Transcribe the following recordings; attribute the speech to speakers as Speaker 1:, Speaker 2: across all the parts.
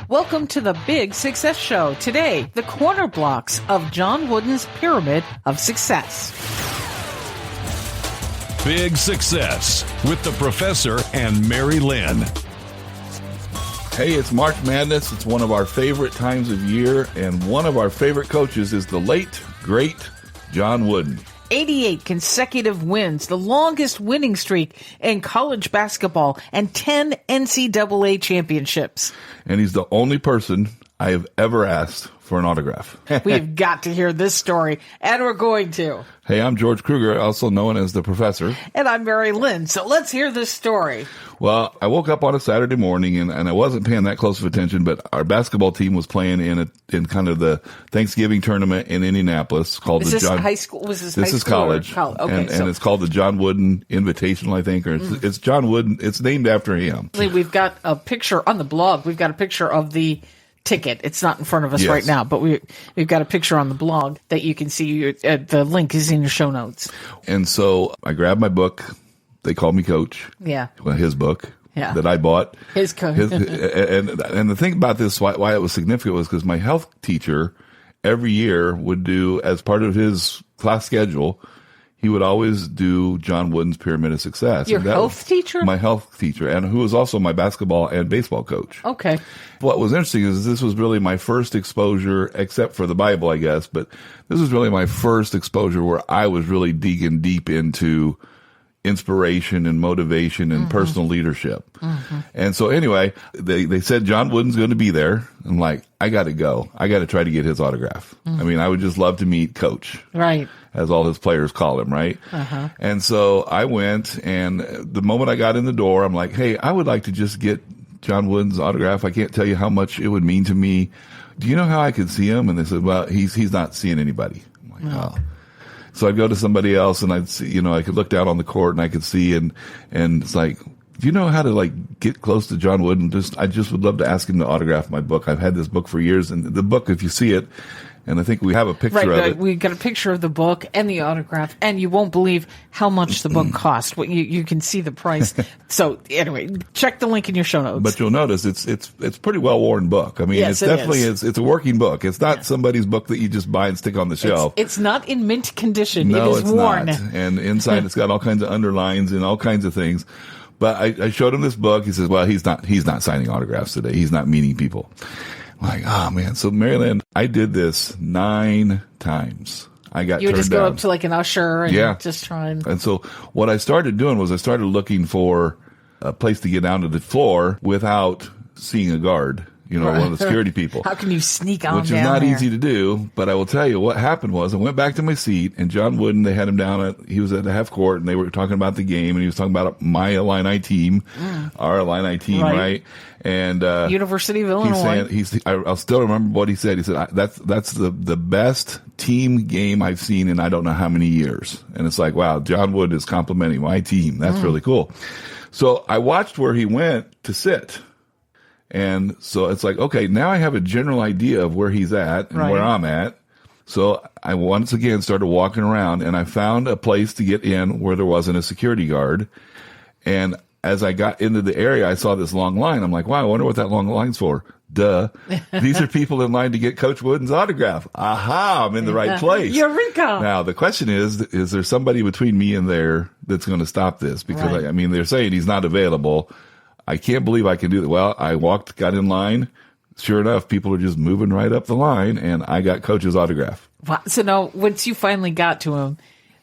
Speaker 1: Welcome to the Big Success Show. Today, the corner blocks of John Wooden's Pyramid of Success.
Speaker 2: Big Success with the Professor and Mary-Lynn.
Speaker 3: Hey, it's March Madness. It's one of our favorite times of year, and one of our favorite coaches is the late, great John Wooden.
Speaker 1: 88 consecutive wins, the longest winning streak in college basketball, and 10 NCAA championships.
Speaker 3: And he's the only person I have ever asked for an autograph.
Speaker 1: We've got to hear this story, and we're going to.
Speaker 3: Hey, I'm George Kruger, also known as the Professor.
Speaker 1: And I'm Mary-Lynn, so let's hear this story.
Speaker 3: Well, I woke up on a Saturday morning, and I wasn't paying that close of attention, but our basketball team was playing in kind of the Thanksgiving tournament in Indianapolis called
Speaker 1: Is
Speaker 3: the
Speaker 1: this
Speaker 3: John.
Speaker 1: high school? Was this
Speaker 3: This
Speaker 1: high
Speaker 3: is
Speaker 1: school
Speaker 3: college,
Speaker 1: Okay,
Speaker 3: and it's called the John Wooden Invitational, I think, or it's John Wooden. It's named after him.
Speaker 1: We've got a picture on the blog. We've got a picture of the ticket. It's not in front of us right now, but we've got a picture on the blog that you can see. The link is in your show notes.
Speaker 3: And so I grabbed my book. They call me Coach.
Speaker 1: Yeah.
Speaker 3: Well, his book.
Speaker 1: Yeah.
Speaker 3: That I bought.
Speaker 1: His coach.
Speaker 3: And the thing about this, why it was significant, was because my health teacher every year would do, as part of his class schedule, he would always do John Wooden's Pyramid of Success.
Speaker 1: Your health teacher?
Speaker 3: My health teacher, and who was also my basketball and baseball coach.
Speaker 1: Okay.
Speaker 3: What was interesting is this was really my first exposure, except for the Bible, I guess, but this was really my first exposure where I was really digging deep into inspiration and motivation and personal leadership. And so anyway, they said John Wooden's going to be there. I'm like, I got to go. I got to try to get his autograph. I mean, I would just love to meet Coach.
Speaker 1: Right.
Speaker 3: As all his players call him, right? And so I went, and the moment I got in the door, I'm like, hey, I would like to just get John Wooden's autograph. I can't tell you how much it would mean to me. Do you know how I could see him? And they said, well, he's not seeing anybody. I'm like, oh. So I'd go to somebody else, and I'd see, I could look down on the court and I could see, and it's like, do you know how to get close to John Wooden? I just would love to ask him to autograph my book. I've had this book for years, and the book, if you see it, and I think we have a picture of it.
Speaker 1: We got a picture of the book and the autograph, and you won't believe how much the book cost. You can see the price. So anyway, check the link in your show notes.
Speaker 3: But you'll notice it's pretty well worn book. I mean,
Speaker 1: yes,
Speaker 3: it's definitely it's a working book. It's not somebody's book that you just buy and stick on the shelf.
Speaker 1: It's not in mint condition.
Speaker 3: No,
Speaker 1: it is worn.
Speaker 3: Not. And inside it's got all kinds of underlines and all kinds of things. But I showed him this book. He says, well, he's not signing autographs today. He's not meeting people. I'm like, oh man. So Mary-Lynn, I did this 9 times. I got turned down. You would
Speaker 1: just go up to like an usher and just try and...
Speaker 3: And so what I started doing was I started looking for a place to get down to the floor without seeing a guard, one of the security people.
Speaker 1: How can you sneak on
Speaker 3: Which is not easy to do, but I will tell you what happened was I went back to my seat, and John Wooden, they had him down he was at the half court, and they were talking about the game, and he was talking about my Illini team, our Illini team, right? And
Speaker 1: University of Illinois.
Speaker 3: I'll still remember what he said. He said, that's the best team game I've seen in I don't know how many years. And it's like, wow, John Wood is complimenting my team. That's really cool. So I watched where he went to sit. And so it's like, okay, now I have a general idea of where he's at and where I'm at. So I once again started walking around, and I found a place to get in where there wasn't a security guard. And as I got into the area, I saw this long line. I'm like, wow, I wonder what that long line's for. Duh. These are people in line to get Coach Wooden's autograph. Aha, I'm in the right place.
Speaker 1: Eureka!
Speaker 3: Now, the question is there somebody between me and there that's going to stop this? Because, they're saying he's not available. I can't believe I can do that. Well, I got in line. Sure enough, people are just moving right up the line, and I got Coach's autograph.
Speaker 1: Wow. So now, once you finally got to him,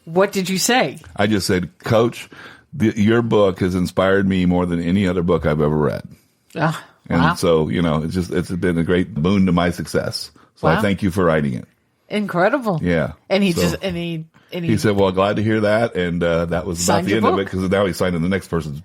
Speaker 1: what did you say?
Speaker 3: I just said, Coach, your book has inspired me more than any other book I've ever read. And so, it's been a great boon to my success. So I thank you for writing it.
Speaker 1: Incredible.
Speaker 3: Yeah.
Speaker 1: And he
Speaker 3: said, well, glad to hear that. And that was about the end of it, because now he's signing the next person's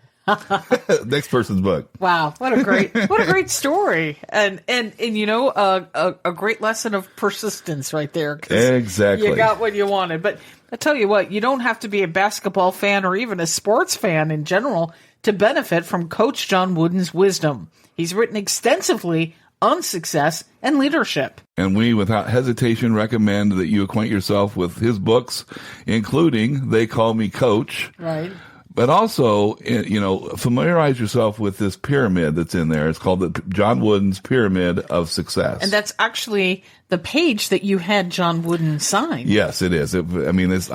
Speaker 3: book.
Speaker 1: Wow, what a great story, and a great lesson of persistence right there.
Speaker 3: Exactly,
Speaker 1: you got what you wanted. But I tell you what, you don't have to be a basketball fan or even a sports fan in general to benefit from Coach John Wooden's wisdom. He's written extensively on success and leadership.
Speaker 3: And we, without hesitation, recommend that you acquaint yourself with his books, including They Call Me Coach.
Speaker 1: Right.
Speaker 3: But also, familiarize yourself with this pyramid that's in there. It's called the John Wooden's Pyramid of Success.
Speaker 1: And that's actually the page that you had John Wooden sign.
Speaker 3: Yes, it is. I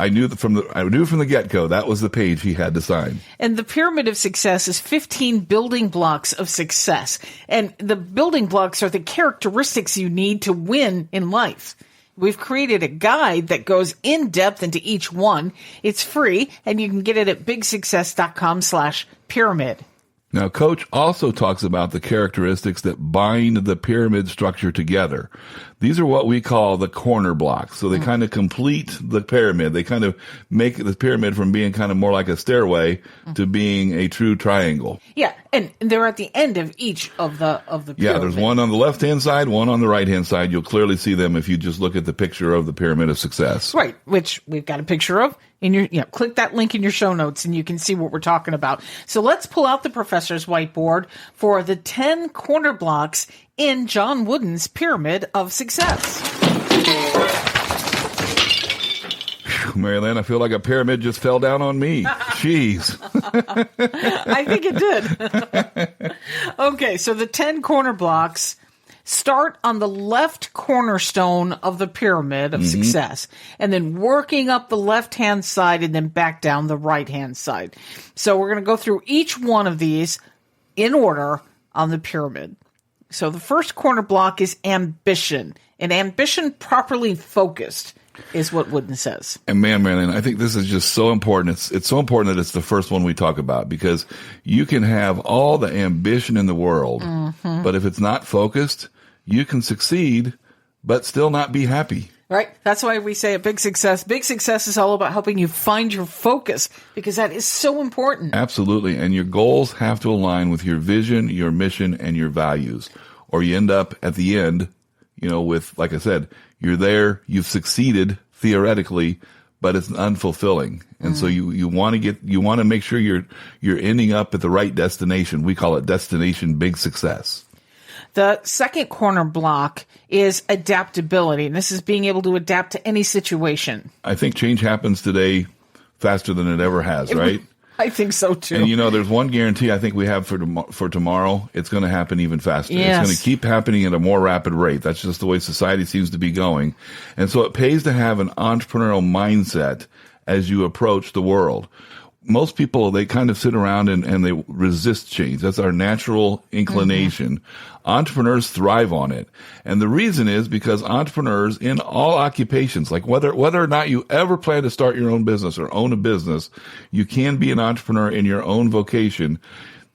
Speaker 3: knew from the get-go that was the page he had to sign.
Speaker 1: And the Pyramid of Success is 15 building blocks of success. And the building blocks are the characteristics you need to win in life. We've created a guide that goes in depth into each one. It's free, and you can get it at bigsuccess.com/pyramid.
Speaker 3: Now, Coach also talks about the characteristics that bind the pyramid structure together. These are what we call the corner blocks. So they kind of complete the pyramid. They kind of make the pyramid from being kind of more like a stairway to being a true triangle.
Speaker 1: Yeah, and they're at the end of each of the pyramid.
Speaker 3: Yeah, there's one on the left-hand side, one on the right-hand side. You'll clearly see them if you just look at the picture of the Pyramid of Success.
Speaker 1: Right, which we've got a picture of. Click that link in your show notes and you can see what we're talking about. So let's pull out the professor's whiteboard for the 10 corner blocks in John Wooden's Pyramid of Success.
Speaker 3: Mary-Lynn, I feel like a pyramid just fell down on me. Jeez.
Speaker 1: I think it did. Okay, so the 10 corner blocks start on the left cornerstone of the pyramid of success, and then working up the left-hand side and then back down the right-hand side. So we're going to go through each one of these in order on the pyramid. So the first corner block is ambition, and ambition properly focused is what Wooden says.
Speaker 3: And man, Mary-Lynn, I think this is just so important. It's so important that it's the first one we talk about, because you can have all the ambition in the world, but if it's not focused, you can succeed, but still not be happy.
Speaker 1: Right. That's why we say a big success. Big success is all about helping you find your focus, because that is so important.
Speaker 3: Absolutely. And your goals have to align with your vision, your mission, and your values. Or you end up at the end, with, like I said, you're there, you've succeeded theoretically, but it's unfulfilling. And so you want to make sure you're ending up at the right destination. We call it destination big success.
Speaker 1: The second corner block is adaptability, and this is being able to adapt to any situation.
Speaker 3: I think change happens today faster than it ever has, right?
Speaker 1: I think so, too.
Speaker 3: And, there's one guarantee I think we have for tomorrow. It's going to happen even faster.
Speaker 1: Yes.
Speaker 3: It's going to keep happening at a more rapid rate. That's just the way society seems to be going. And so it pays to have an entrepreneurial mindset as you approach the world. Most people, they kind of sit around and they resist change. That's our natural inclination. Entrepreneurs thrive on it. And the reason is because entrepreneurs in all occupations, like whether or not you ever plan to start your own business or own a business, you can be an entrepreneur in your own vocation.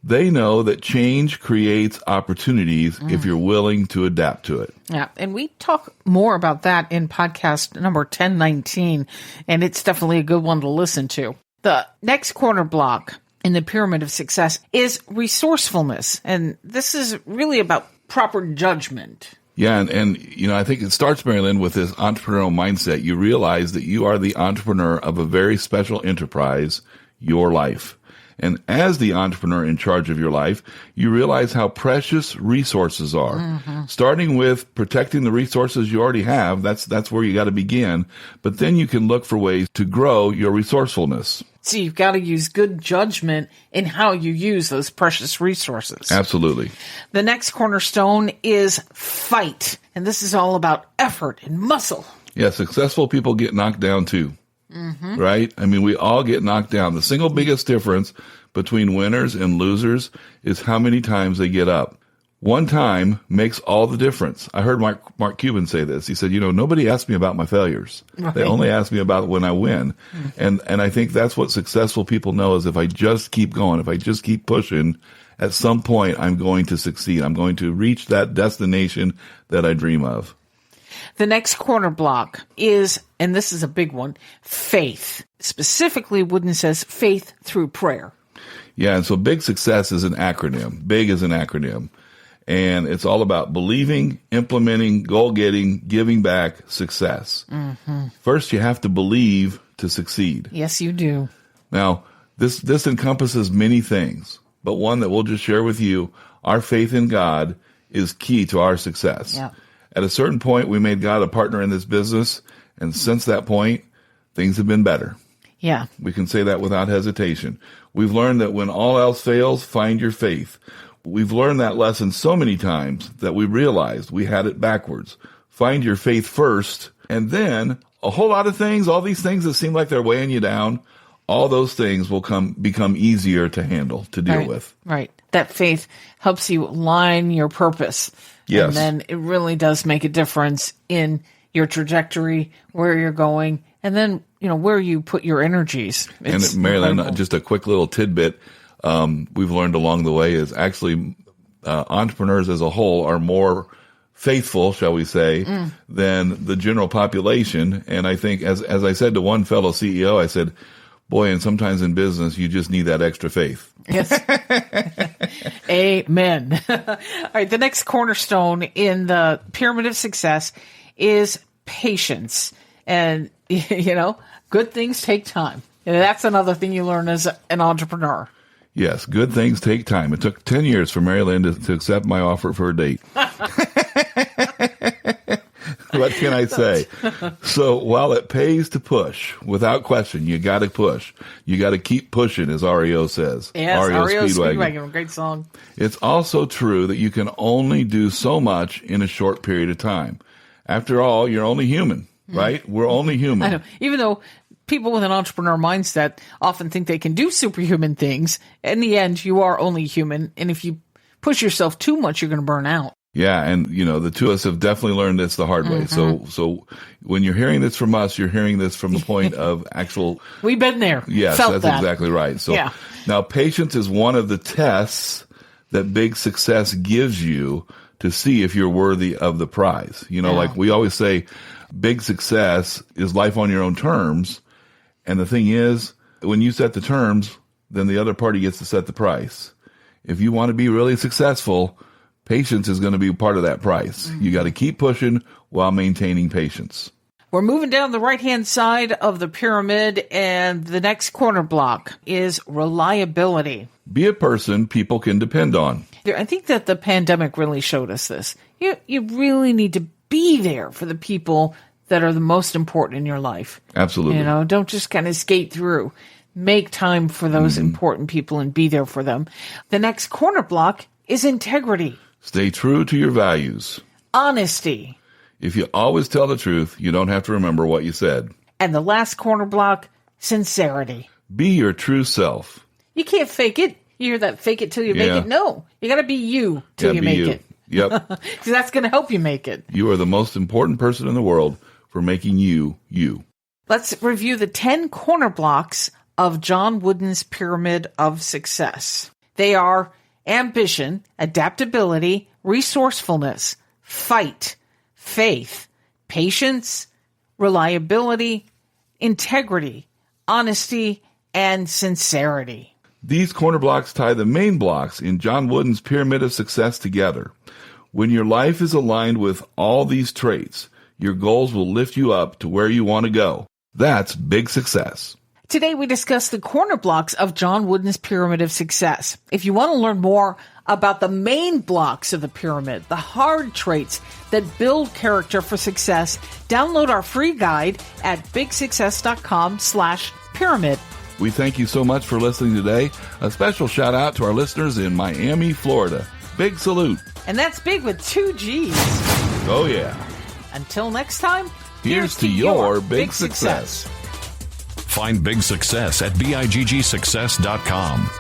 Speaker 3: They know that change creates opportunities if you're willing to adapt to it.
Speaker 1: Yeah, and we talk more about that in podcast number 1019, and it's definitely a good one to listen to. The next corner block in the Pyramid of Success is resourcefulness. And this is really about proper judgment.
Speaker 3: Yeah, and I think it starts, Mary-Lynn, with this entrepreneurial mindset. You realize that you are the entrepreneur of a very special enterprise, your life. And as the entrepreneur in charge of your life, you realize how precious resources are. Starting with protecting the resources you already have, that's where you got to begin. But then you can look for ways to grow your resourcefulness.
Speaker 1: So you've got to use good judgment in how you use those precious resources.
Speaker 3: Absolutely.
Speaker 1: The next cornerstone is fight. And this is all about effort and muscle.
Speaker 3: Yeah, successful people get knocked down too. Right? I mean, we all get knocked down. The single biggest difference between winners and losers is how many times they get up. One time makes all the difference. I heard Mark Cuban say this. He said, nobody asked me about my failures. Right. They only ask me about when I win. And I think that's what successful people know is if I just keep going, if I just keep pushing, at some point I'm going to succeed. I'm going to reach that destination that I dream of.
Speaker 1: The next corner block is, and this is a big one, faith. Specifically, Wooden says faith through prayer.
Speaker 3: Yeah, and so big success is an acronym. Big is an acronym. And it's all about believing, implementing, goal-getting, giving back, success. First, you have to believe to succeed.
Speaker 1: Yes, you do.
Speaker 3: Now, this encompasses many things, but one that we'll just share with you, our faith in God is key to our success.
Speaker 1: Yeah.
Speaker 3: At a certain point, we made God a partner in this business, and since that point, things have been better.
Speaker 1: Yeah.
Speaker 3: We can say that without hesitation. We've learned that when all else fails, find your faith. We've learned that lesson so many times that we realized we had it backwards. Find your faith first, and then a whole lot of things, all these things that seem like they're weighing you down, all those things will become easier to handle, to deal with.
Speaker 1: Right. That faith helps you align your purpose.
Speaker 3: Yes.
Speaker 1: And then it really does make a difference in your trajectory, where you're going, and then, where you put your energies. It's
Speaker 3: and Mary-Lynn,
Speaker 1: incredible.
Speaker 3: just a quick little tidbit we've learned along the way is actually entrepreneurs as a whole are more faithful, shall we say, than the general population. And I think, as I said to one fellow CEO, I said, boy, and sometimes in business, you just need that extra faith.
Speaker 1: Yes. Amen. All right. The next cornerstone in the pyramid of success is patience. And, good things take time. And that's another thing you learn as an entrepreneur.
Speaker 3: Yes, good things take time. It took 10 years for Mary-Lynn to accept my offer for a date. What can I say? So while it pays to push, without question, you got to push. You got to keep pushing, as REO says.
Speaker 1: Yes, REO Speedwagon, great song.
Speaker 3: It's also true that you can only do so much in a short period of time. After all, you're only human, right? We're only human.
Speaker 1: I know. Even though people with an entrepreneur mindset often think they can do superhuman things, in the end, you are only human. And if you push yourself too much, you're going to burn out.
Speaker 3: Yeah, and the two of us have definitely learned this the hard way. So when you're hearing this from us, you're hearing this from the point of actual.
Speaker 1: We've been there.
Speaker 3: Yes,
Speaker 1: Felt
Speaker 3: that's
Speaker 1: that.
Speaker 3: exactly right. So
Speaker 1: Yeah.
Speaker 3: Now patience is one of the tests that big success gives you to see if you're worthy of the prize. Like we always say, big success is life on your own terms. And the thing is, when you set the terms, then the other party gets to set the price. If you want to be really successful, patience is going to be part of that price. You got to keep pushing while maintaining patience.
Speaker 1: We're moving down the right-hand side of the pyramid, and the next corner block is reliability.
Speaker 3: Be a person people can depend on.
Speaker 1: I think that the pandemic really showed us this. You really need to be there for the people that are the most important in your life.
Speaker 3: Absolutely.
Speaker 1: Don't just kind of skate through. Make time for those important people and be there for them. The next corner block is integrity.
Speaker 3: Stay true to your values.
Speaker 1: Honesty.
Speaker 3: If you always tell the truth, you don't have to remember what you said.
Speaker 1: And the last corner block, sincerity.
Speaker 3: Be your true self.
Speaker 1: You can't fake it. You hear that fake it till you make it? No. You got to be you till you make it.
Speaker 3: Yep.
Speaker 1: Because that's going to help you make it.
Speaker 3: You are the most important person in the world for making you, you.
Speaker 1: Let's review the 10 corner blocks of John Wooden's Pyramid of Success. They are ambition, adaptability, resourcefulness, fight, faith, patience, reliability, integrity, honesty, and sincerity.
Speaker 3: These corner blocks tie the main blocks in John Wooden's Pyramid of Success together. When your life is aligned with all these traits, your goals will lift you up to where you want to go. That's big success.
Speaker 1: Today we discuss the corner blocks of John Wooden's Pyramid of Success. If you want to learn more about the main blocks of the pyramid, the hard traits that build character for success, download our free guide at bigsuccess.com/pyramid.
Speaker 3: We thank you so much for listening today. A special shout out to our listeners in Miami, Florida. Big salute.
Speaker 1: And that's big with 2 G's.
Speaker 3: Oh, yeah.
Speaker 1: Until next time,
Speaker 3: Here's to your big success.
Speaker 2: Find big success at biggsuccess.com.